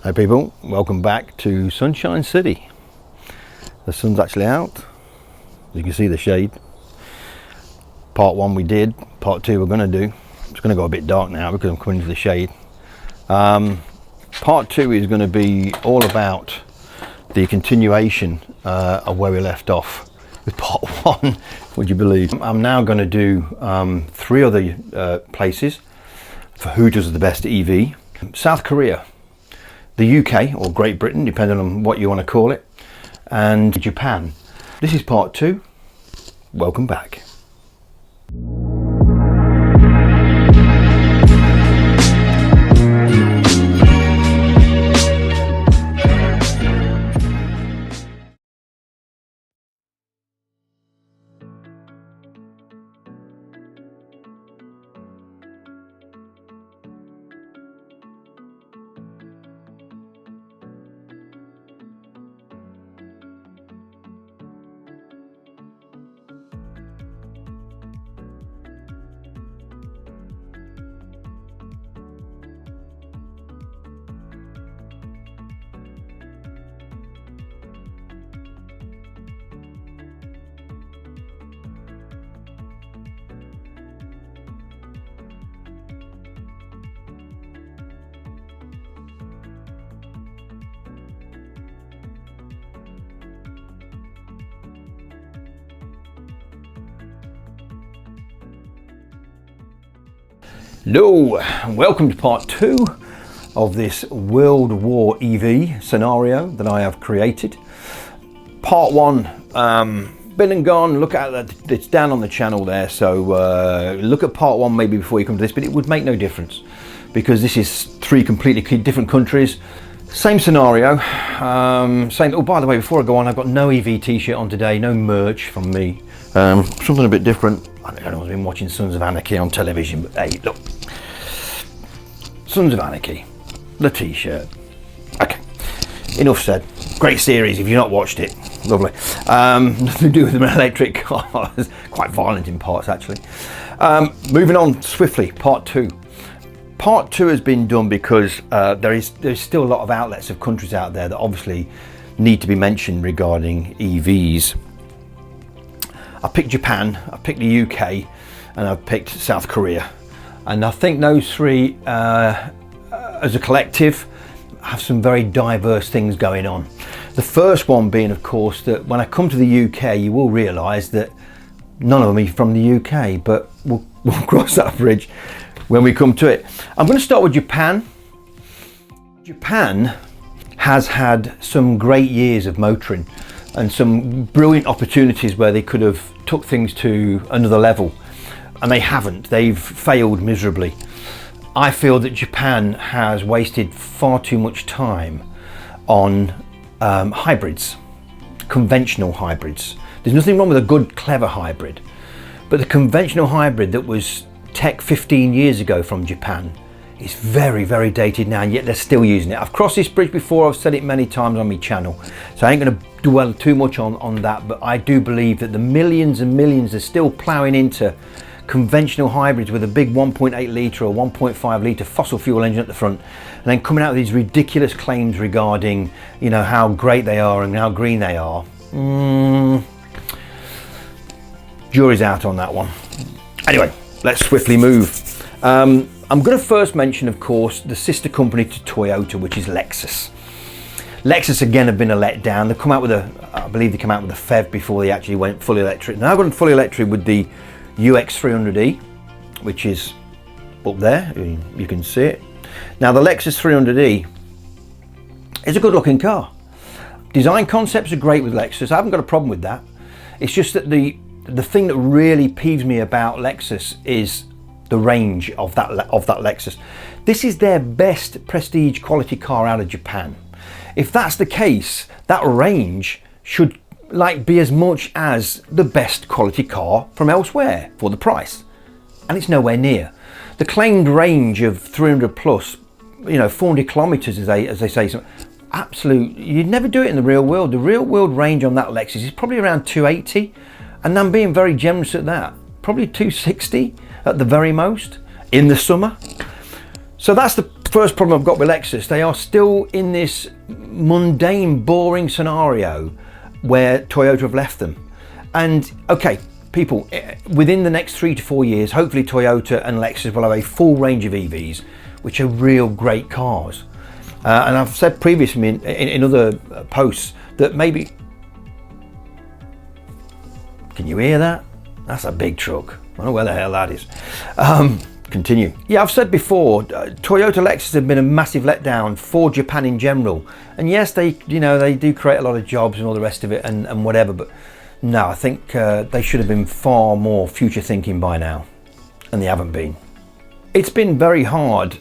Hi people, welcome back to Sunshine City. The sun's actually out. You can see the shade. Part one we did, part two we're going to do. It's going to go a bit dark now because I'm coming into the shade. Part two is going to be all about the continuation of where we left off with part one, would you believe. I'm now going to do three other places for who does the best EV. South Korea, the UK or Great Britain, depending on what you want to call it, and Japan. This is part two. Welcome back. Hello, and welcome to part two of this World War EV scenario that I have created. Part one, been and gone. Look at that, it's down on the channel there, so look at part one maybe before you come to this, but it would make no difference because this is three completely different countries, same scenario, same. Oh, by the way, before I go on, I've got no EV t-shirt on today, no merch from me, something a bit different. I don't know, I've been watching Sons of Anarchy on television, but hey, look, Sons of Anarchy, the t-shirt. Okay, enough said. Great series if you've not watched it. Lovely. Nothing to do with an electric cars. Quite violent in parts actually. Moving on swiftly, part two. Part two has been done because there's still a lot of outlets of countries out there that obviously need to be mentioned regarding EVs. I picked Japan, I picked the UK, and I've picked South Korea. And I think those three, as a collective, have some very diverse things going on. The first one being, of course, that when I come to the UK, you will realise that none of them are from the UK, but we'll cross that bridge when we come to it. I'm going to start with Japan. Japan has had some great years of motoring and some brilliant opportunities where they could have took things to another level, and they haven't. They've failed miserably. I feel that Japan has wasted far too much time on hybrids, conventional hybrids. There's nothing wrong with a good, clever hybrid, but the conventional hybrid that was tech 15 years ago from Japan is very, very dated now, and yet they're still using it. I've crossed this bridge before, I've said it many times on my channel, so I ain't going to dwell too much on that, but I do believe that the millions and millions are still ploughing into conventional hybrids with a big 1.8 litre or 1.5 litre fossil fuel engine at the front, and then coming out with these ridiculous claims regarding, you know, how great they are and how green they are. Jury's out on that one. Anyway, let's swiftly move. I'm going to first mention, of course, the sister company to Toyota, which is Lexus. Lexus again have been a letdown. They've come out with I believe they came out with a FEV before they actually went fully electric. Now I've gone fully electric with the UX300e, which is up there, you can see it. Now the Lexus 300e is a good looking car. Design concepts are great with Lexus. I haven't got a problem with that. It's just that the thing that really peeves me about Lexus is the range of that Lexus. This is their best prestige quality car out of Japan. If that's the case, that range should be as much as the best quality car from elsewhere for the price, and it's nowhere near. The claimed range of 300 plus, you know, 400 kilometers as they say, so absolute, you'd never do it in the real world. The real world range on that Lexus is probably around 280, and I'm being very generous at that, probably 260 at the very most in the summer. So that's the First problem I've got with Lexus, they are still in this mundane, boring scenario where Toyota have left them. And okay, people, within the next 3 to 4 years, hopefully Toyota and Lexus will have a full range of EVs, which are real great cars. And I've said previously in other posts that maybe, can you hear that? That's a big truck. I don't know where the hell that is. Continue. Yeah, I've said before, Toyota Lexus have been a massive letdown for Japan in general. And yes, they do create a lot of jobs and all the rest of it and whatever, but no, I think they should have been far more future thinking by now, and they haven't been. It's been very hard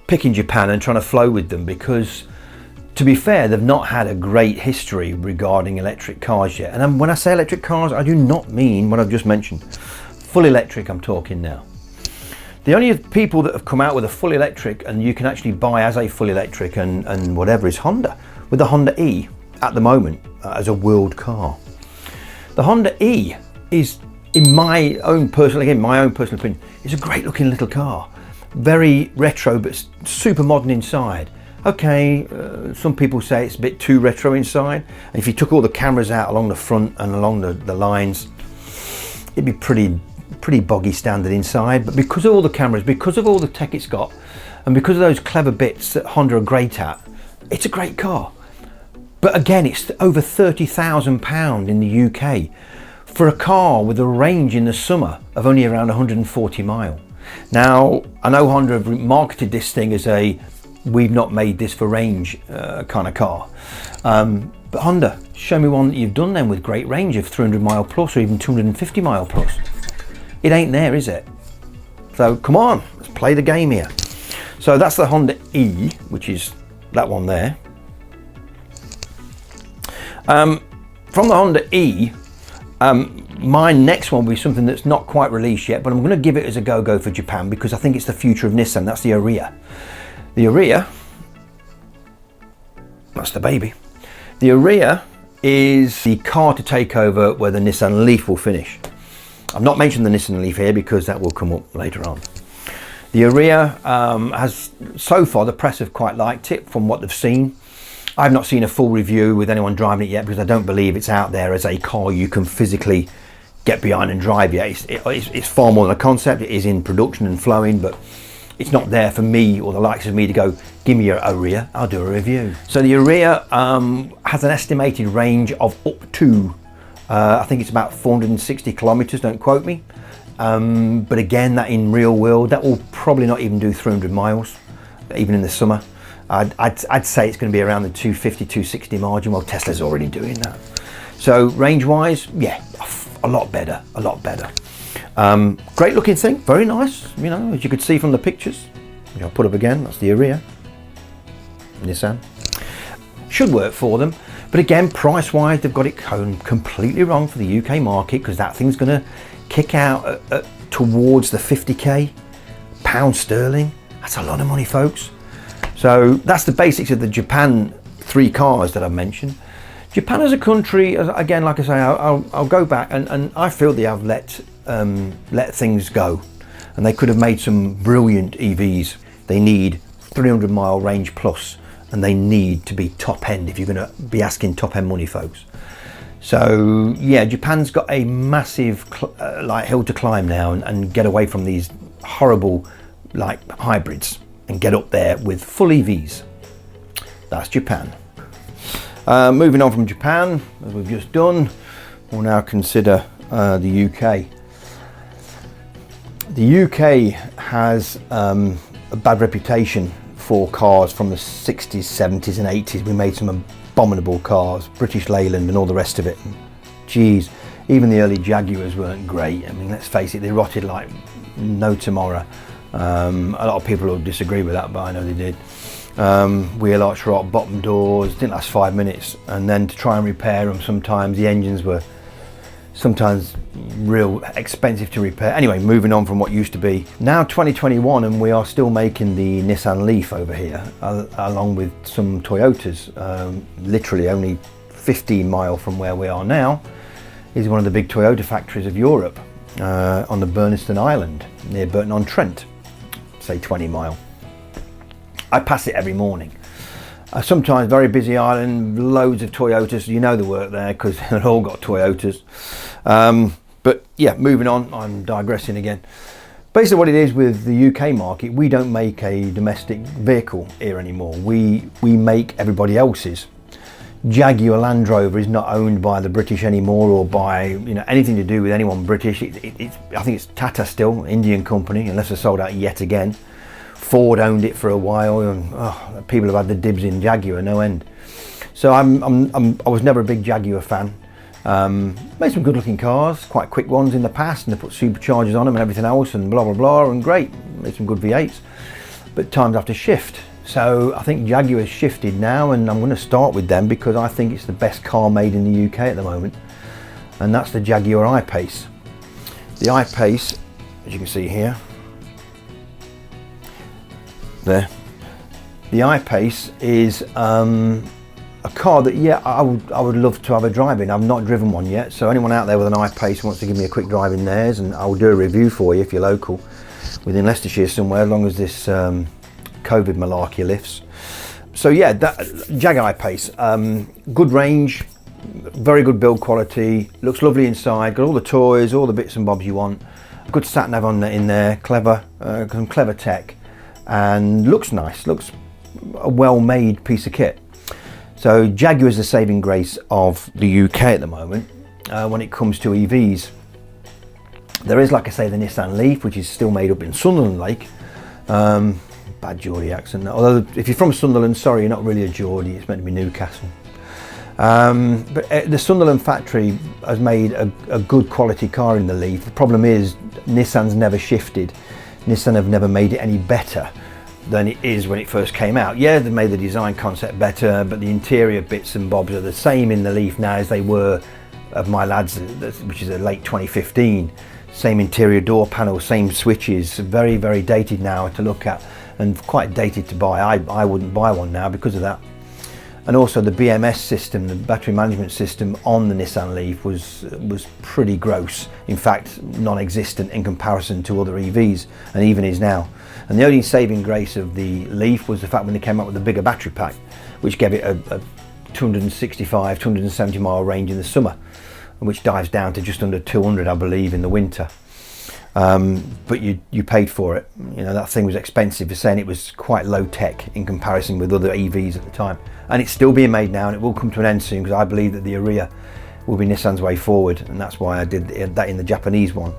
picking Japan and trying to flow with them because, to be fair, they've not had a great history regarding electric cars yet. And when I say electric cars, I do not mean what I've just mentioned. Full electric I'm talking now. The only people that have come out with a full electric and you can actually buy as a full electric and whatever is Honda, with the Honda E at the moment as a world car. The Honda E is, in my own personal opinion, is a great looking little car. Very retro but super modern inside. Okay, some people say it's a bit too retro inside. And if you took all the cameras out along the front and along the lines, it'd be pretty boggy standard inside. But because of all the cameras, because of all the tech it's got, and because of those clever bits that Honda are great at, it's a great car. But again, it's over £30,000 in the UK for a car with a range in the summer of only around 140 miles. Now, I know Honda have marketed this thing as a we've not made this for range kind of car. But Honda, show me one that you've done then with great range of 300 mile plus or even 250 mile plus. It ain't there, is it? So come on, let's play the game here. So that's the Honda E, which is that one there. From the Honda E, my next one will be something that's not quite released yet, but I'm going to give it as a go-go for Japan because I think it's the future of Nissan. That's the Ariya. The Ariya, that's the baby. The Ariya is the car to take over where the Nissan Leaf will finish. I've not mentioned the Nissan Leaf here because that will come up later on. The Ariya has, so far, the press have quite liked it from what they've seen. I've not seen a full review with anyone driving it yet because I don't believe it's out there as a car you can physically get behind and drive yet. It's far more than a concept. It is in production and flowing, but it's not there for me or the likes of me to go, give me your Ariya, I'll do a review. So the Ariya has an estimated range of up to, I think it's about 460 kilometers, don't quote me. But again, that in real world, that will probably not even do 300 miles, even in the summer. I'd say it's going to be around the 250, 260 margin. Well, Tesla's already doing that. So range-wise, yeah, a lot better, a lot better. Great looking thing, very nice, you know, as you could see from the pictures, which I'll put up again. That's the Ariya, Nissan. Should work for them, but again, price-wise, they've got it completely wrong for the UK market because that thing's going to kick out towards the 50k pound sterling. That's a lot of money, folks. So that's the basics of the Japan 3 cars that I've mentioned. Japan as a country, again, like I say, I'll go back and I feel they have let things go, and they could have made some brilliant EVs. They need 300 mile range plus, and they need to be top end if you're going to be asking top end money, folks. So yeah, Japan's got a massive like hill to climb now and get away from these horrible like hybrids and get up there with full EVs. That's Japan. Moving on from Japan, as we've just done, we'll now consider the UK. The UK has a bad reputation for cars from the 60s, 70s and 80s. We made some abominable cars, British Leyland and all the rest of it. Geez, even the early Jaguars weren't great. I mean, let's face it, they rotted like no tomorrow. A lot of people will disagree with that, but I know they did. Wheel arch rot, bottom doors, didn't last 5 minutes, and then to try and repair them, sometimes the engines were sometimes real expensive to repair. Anyway, moving on from what used to be. Now 2021 and we are still making the Nissan Leaf over here, along with some Toyotas. Literally only 15 miles from where we are now is one of the big Toyota factories of Europe, on the Burniston Island near Burton-on-Trent, say 20 mile. I pass it every morning. Sometimes very busy island, loads of Toyotas. You know the work there because they've all got Toyotas. But yeah, moving on, I'm digressing again. Basically what it is with the UK market, we don't make a domestic vehicle here anymore. We make everybody else's. Jaguar Land Rover is not owned by the British anymore, or by, you know, anything to do with anyone British. I think it's Tata still, Indian company, unless they're sold out yet again. Ford owned it for a while, and people have had the dibs in Jaguar no end. So I was never a big Jaguar fan. Made some good looking cars, quite quick ones in the past, and they put superchargers on them and everything else, and blah blah blah, and great, made some good V8s. But times have to shift. So I think Jaguar's shifted now, and I'm going to start with them because I think it's the best car made in the UK at the moment, and that's the Jaguar Eye Pace. The Eye Pace, as you can see here, there, the Eye Pace is a car that, yeah, I would love to have a drive in. I've not driven one yet, so anyone out there with an Eye Pace wants to give me a quick drive in theirs, and I'll do a review for you if you're local within Leicestershire somewhere, as long as this COVID malarkey lifts. So yeah, that Jaguar Eye Pace, good range, very good build quality, looks lovely inside, got all the toys, all the bits and bobs you want, good sat nav on in there, clever, some clever tech, and looks nice, looks a well-made piece of kit. So Jaguar is the saving grace of the UK at the moment when it comes to EVs. There is, like I say, the Nissan Leaf, which is still made up in Sunderland Lake. Bad Geordie accent. Although if you're from Sunderland, sorry, you're not really a Geordie, it's meant to be Newcastle. But the Sunderland factory has made a good quality car in the Leaf. The problem is Nissan's never shifted. Nissan have never made it any better than it is when it first came out. Yeah, they made the design concept better, but the interior bits and bobs are the same in the Leaf now as they were of my lads, which is a late 2015. Same interior door panel, same switches, very, very dated now to look at, and quite dated to buy. I wouldn't buy one now because of that. And also the BMS system, the battery management system on the Nissan Leaf was pretty gross. In fact, non-existent in comparison to other EVs, and even is now. And the only saving grace of the Leaf was the fact when they came up with a bigger battery pack, which gave it a 265, 270 mile range in the summer, which dives down to just under 200, I believe, in the winter. But you paid for it. You know, that thing was expensive. They're saying it was quite low tech in comparison with other EVs at the time, and it's still being made now, and it will come to an end soon, because I believe that the Ariya will be Nissan's way forward, and that's why I did that in the Japanese one.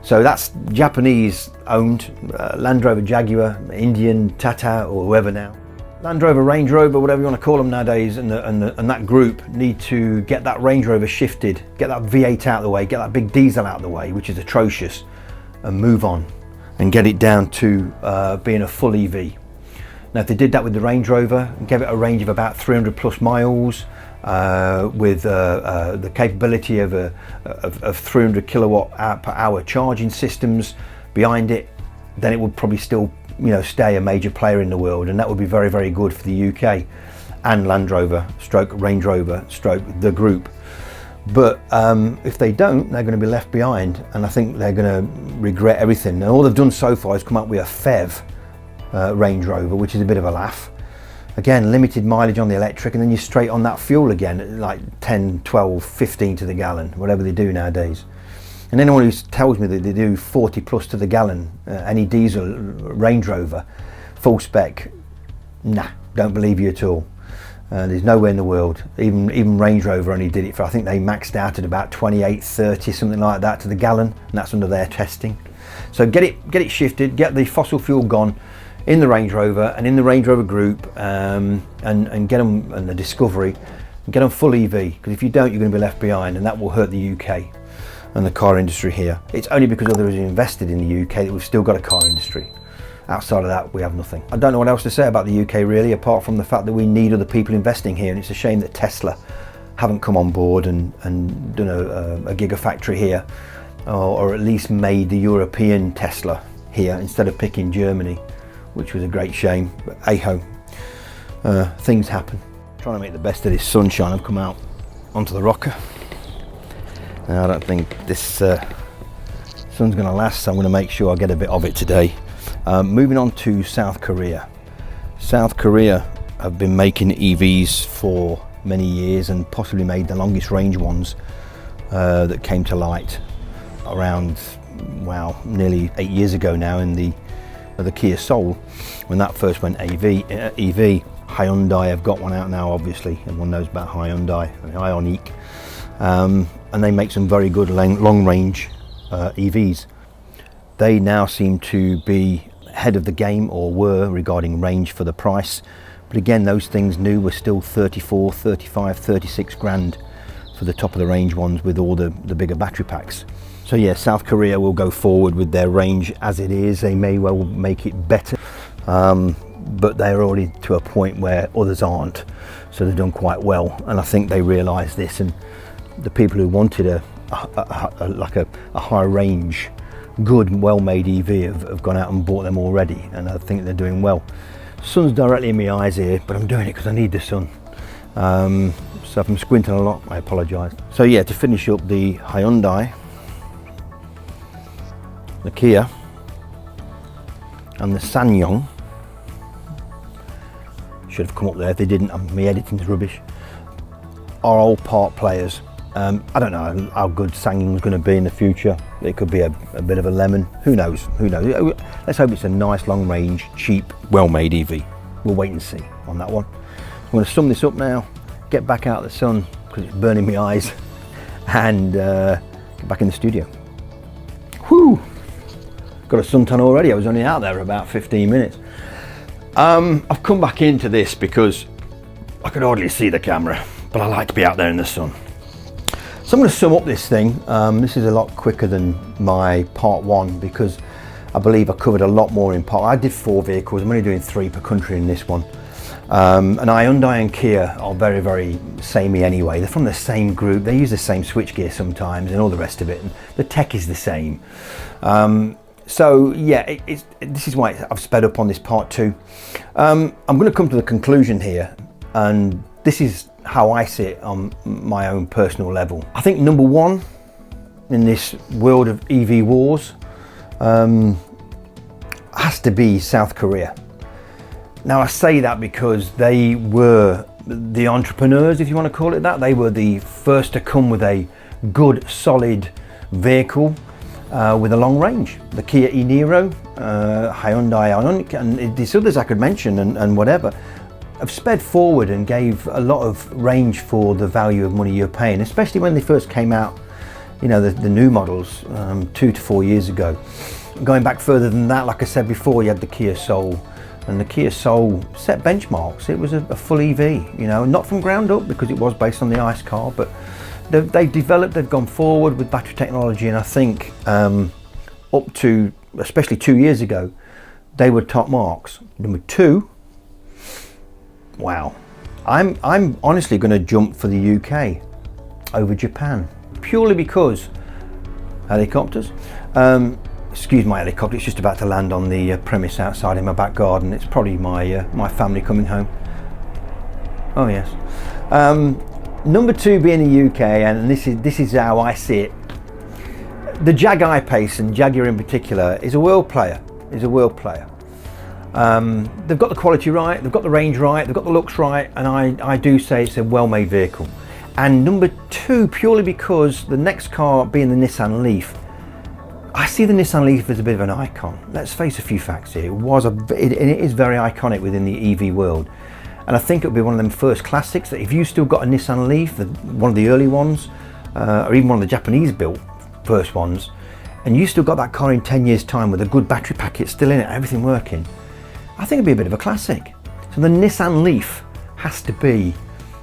So that's Japanese owned, Land Rover, Jaguar, Indian, Tata, or whoever now. Land Rover, Range Rover, whatever you want to call them nowadays, and that group need to get that Range Rover shifted, get that V8 out of the way, get that big diesel out of the way, which is atrocious, and move on and get it down to being a full EV. Now, if they did that with the Range Rover and gave it a range of about 300 plus miles, with the capability of 300 kilowatt per hour charging systems behind it, then it would probably still, you know, stay a major player in the world, and that would be very, very good for the UK and Land Rover stroke Range Rover stroke the group. But if they don't, they're going to be left behind, and I think they're going to regret everything. And all they've done so far is come up with a PHEV Range Rover, which is a bit of a laugh. Again, limited mileage on the electric, and then you're straight on that fuel again, like 10, 12, 15 to the gallon, whatever they do nowadays. And anyone who tells me that they do 40 plus to the gallon, any diesel Range Rover, full spec, nah, don't believe you at all. There's nowhere in the world. Even Range Rover only did it for, I think they maxed out at about 28, 30, something like that to the gallon, and that's under their testing. So get it shifted, get the fossil fuel gone in the Range Rover and in the Range Rover group, and get them, and the Discovery, and get them full EV, because if you don't, you're going to be left behind, and that will hurt the UK and the car industry here. It's only because others have invested in the UK that we've still got a car industry. Outside of that, we have nothing. I don't know what else to say about the UK really, apart from the fact that we need other people investing here, and it's a shame that Tesla haven't come on board and done a gigafactory here, or at least made the European Tesla here instead of picking Germany, which was a great shame. But hey-ho, things happen. Trying to make the best of this sunshine. I've come out onto the rocker. I don't think this sun's going to last, so I'm going to make sure I get a bit of it today. Moving on to South Korea. South Korea have been making EVs for many years and possibly made the longest range ones that came to light around, wow, nearly 8 years ago now in the Kia Soul, when that first went EV. Hyundai have got one out now, obviously, everyone knows about Hyundai, IONIQ, and they make some very good long range EVs. They now seem to be ahead of the game, or were, regarding range for the price. But again, those things new were still 34, 35, 36 grand for the top of the range ones with all the bigger battery packs. So yeah, South Korea will go forward with their range as it is. They may well make it better, but they're already to a point where others aren't. So they've done quite well, and I think they realise this. And the people who wanted a high range, good, well-made EV have gone out and bought them already, and I think they're doing well. Sun's directly in my eyes here, but I'm doing it because I need the sun. So if I'm squinting a lot, I apologise. So yeah, to finish up, the Hyundai, the Kia, and the SSANG, should have come up there. If they didn't, my editing's rubbish, are all part players. I don't know how good SSANG is going to be in the future. It could be a bit of a lemon. Who knows? Who knows? Let's hope it's a nice, long-range, cheap, well-made EV. We'll wait and see on that one. I'm going to sum this up now, get back out of the sun because it's burning my eyes, and get back in the studio. Whew! Got a suntan already. I was only out there about 15 minutes. I've come back into this because I could hardly see the camera, but I like to be out there in the sun. So I'm going to sum up this thing. This is a lot quicker than my part one because I believe I covered a lot more in part. I did 4 vehicles. I'm only doing 3 per country in this one. And Hyundai and Kia are very, very samey anyway. They're from the same group. They use the same switchgear sometimes and all the rest of it. And the tech is the same. So yeah, this is why I've sped up on this part 2. I'm going to come to the conclusion here, and this is how I see it on my own personal level. I think number 1 in this world of EV wars has to be South Korea. Now I say that because they were the entrepreneurs, if you want to call it that. They were the first to come with a good, solid vehicle with a long range. The Kia e-Niro, Hyundai IONIQ, and these others I could mention and whatever, have sped forward and gave a lot of range for the value of money you're paying, especially when they first came out, you know, the new models 2 to 4 years ago. Going back further than that, like I said before, you had the Kia Soul, and the Kia Soul set benchmarks. It was a full EV, you know, not from ground up because it was based on the ICE car, but they've developed, they've gone forward with battery technology, and I think up to, especially 2 years ago, they were top marks. Number 2, wow, I'm honestly going to jump for the UK over Japan, purely because helicopters. Excuse my helicopter, it's just about to land on the premise outside in my back garden. It's probably my family coming home. Oh yes. Number 2 being the UK, and this is how I see it. The Jaguar Eye Pace, and Jaguar in particular, is a world player. They've got the quality right, they've got the range right, they've got the looks right, and I do say it's a well-made vehicle. And number 2, purely because the next car being the Nissan Leaf, I see the Nissan Leaf as a bit of an icon. Let's face a few facts here. It is very iconic within the EV world. And I think it'll be one of them first classics that if you still got a Nissan Leaf, one of the early ones, or even one of the Japanese built first ones, and you still got that car in 10 years time with a good battery packet still in it, everything working, I think it'd be a bit of a classic. So the Nissan Leaf has to be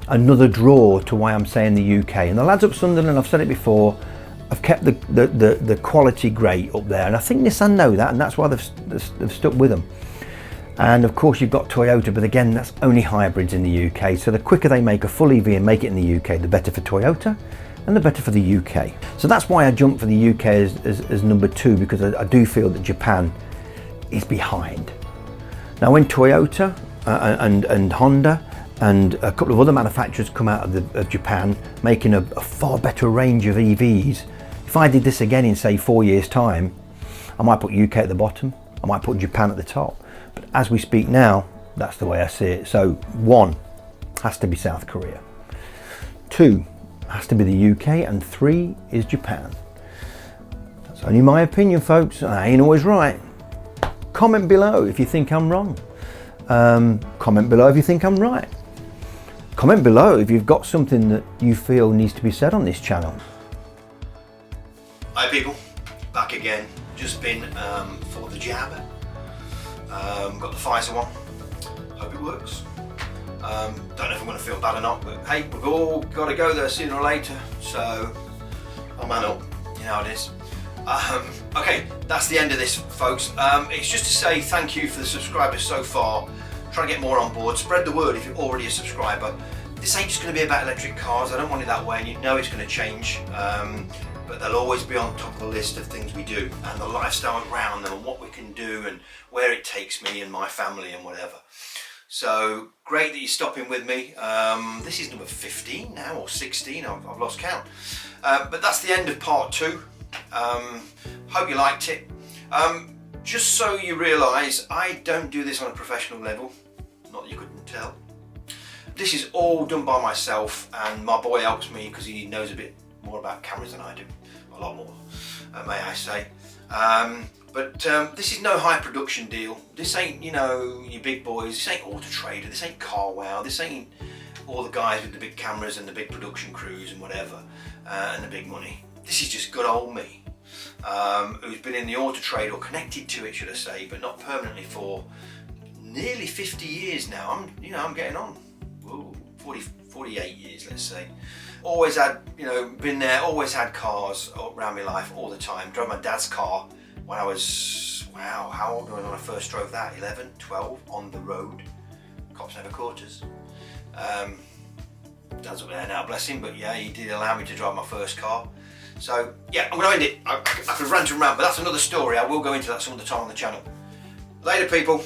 another draw to why I'm saying the UK. And the lads up Sunderland, I've said it before, have kept the quality great up there, and I think Nissan know that, and that's why they've stuck with them. And of course you've got Toyota, but again, that's only hybrids in the UK. So the quicker they make a full EV and make it in the UK, the better for Toyota and the better for the UK. So that's why I jumped for the UK as number 2, because I do feel that Japan is behind. Now when Toyota and Honda and a couple of other manufacturers come out of Japan making a far better range of EVs, if I did this again in say 4 years time, I might put UK at the bottom, I might put Japan at the top. But as we speak now, That's the way I see it. So 1 has to be South Korea, 2 has to be the UK, and 3 is Japan. That's only my opinion, folks. I ain't always right. Comment below if you think I'm wrong. Comment below if you think I'm right. Comment below if you've got something that you feel needs to be said on this channel. Hi people, back again. Just been for the jab. Got the Pfizer one. Hope it works. Don't know if I'm going to feel bad or not, but hey, we've all got to go there sooner or later, so I'll man up, you know how it is. Okay, that's the end of this, folks. It's just to say thank you for the subscribers so far. Try to get more on board. Spread the word if you're already a subscriber. This ain't just going to be about electric cars. I don't want it that way, and you know it's going to change. But they'll always be on top of the list of things we do, and the lifestyle around them, and what we can do, and where it takes me and my family and whatever. So great that you're stopping with me. This is number 15 now, or 16, I've lost count. But that's the end of part 2. Hope you liked it. Just so you realise, I don't do this on a professional level, not that you couldn't tell. This is all done by myself, and my boy helps me because he knows a bit more about cameras than I do, a lot more, may I say. But this is no high production deal. This ain't, you know, your big boys. This ain't Auto Trader. This ain't Car Wow. This ain't all the guys with the big cameras and the big production crews and whatever, and the big money. This is just good old me, who's been in the Auto Trade, or connected to it, should I say, but not permanently, for nearly 50 years now. I'm getting on. Ooh, 48 years, let's say. Always had, been there, always had cars around my life all the time. Drove my dad's car when I was, wow, how old was I when I first drove that? 11, 12, on the road. Cops never caught us. Dad's up there now, bless him, but yeah, he did allow me to drive my first car. So yeah, I'm going to end it. I could rant and rant, but that's another story. I will go into that some other time on the channel. Later, people.